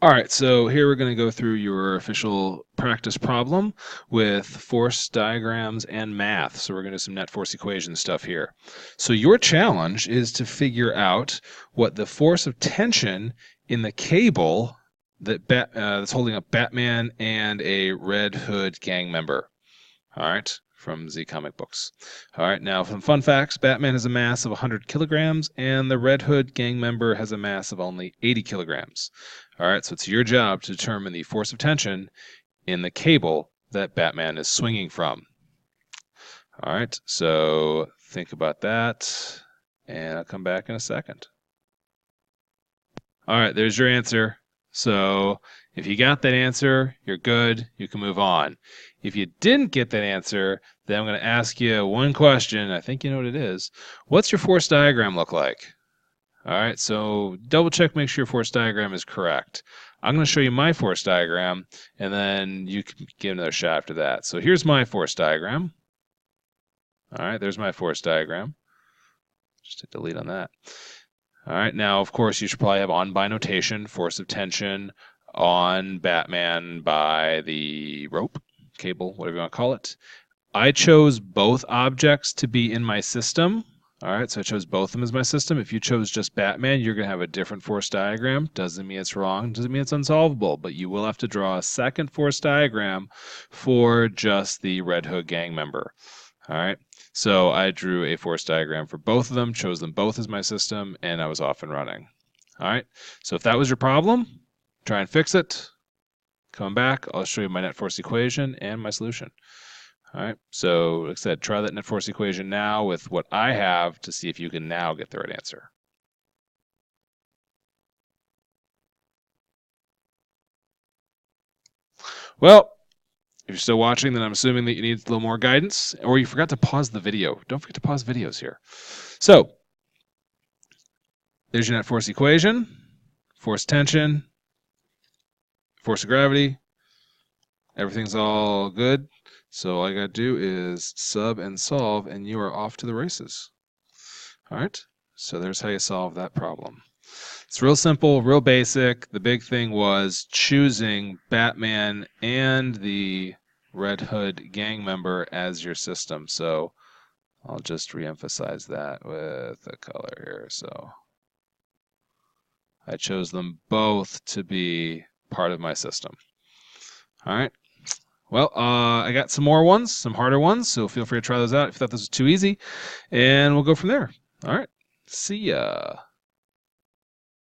All right, so here we're going to go through your official practice problem with force diagrams and math. So we're going to do some net force equation stuff here. So your challenge is to figure out what the force of tension in the cable that's holding up Batman and a Red Hood gang member. All right, from Z Comic Books. All right, now some fun facts. Batman has a mass of 100 kilograms, and the Red Hood gang member has a mass of only 80 kilograms. All right, so it's your job to determine the force of tension in the cable that Batman is swinging from. All right, so think about that, and I'll come back in a second. All right, there's your answer. So if you got that answer, you're good. You can move on. If you didn't get that answer, then I'm going to ask you one question. I think you know what it is. What's your force diagram look like? All right, so double check, make sure your force diagram is correct. I'm going to show you my force diagram, and then you can get another shot after that. So here's my force diagram. All right, there's my force diagram. Just hit delete on that. All right, now, of course, you should probably have on by notation, force of tension on Batman by the rope, cable, whatever you want to call it. I chose both objects to be in my system. All right, so I chose both of them as my system. If you chose just Batman, you're going to have a different force diagram. Doesn't mean it's wrong, doesn't mean it's unsolvable, but you will have to draw a second force diagram for just the Red Hood gang member. All right, so I drew a force diagram for both of them, chose them both as my system, and I was off and running. All right, so if that was your problem, try and fix it. Come back, I'll show you my net force equation and my solution. All right, so like I said, try that net force equation now with what I have to see if you can now get the right answer. Well, if you're still watching, then I'm assuming that you need a little more guidance, or you forgot to pause the video. Don't forget to pause videos here. So, there's your net force equation, force tension, force of gravity. Everything's all good. So all I gotta do is sub and solve, and you are off to the races. All right, so there's how you solve that problem. It's real simple, real basic. The big thing was choosing Batman and the Red Hood gang member as your system. So I'll just reemphasize that with a color here. So I chose them both to be part of my system. All right. Well, I got some more ones, some harder ones, so feel free to try those out if you thought this was too easy, and we'll go from there. All right. See ya.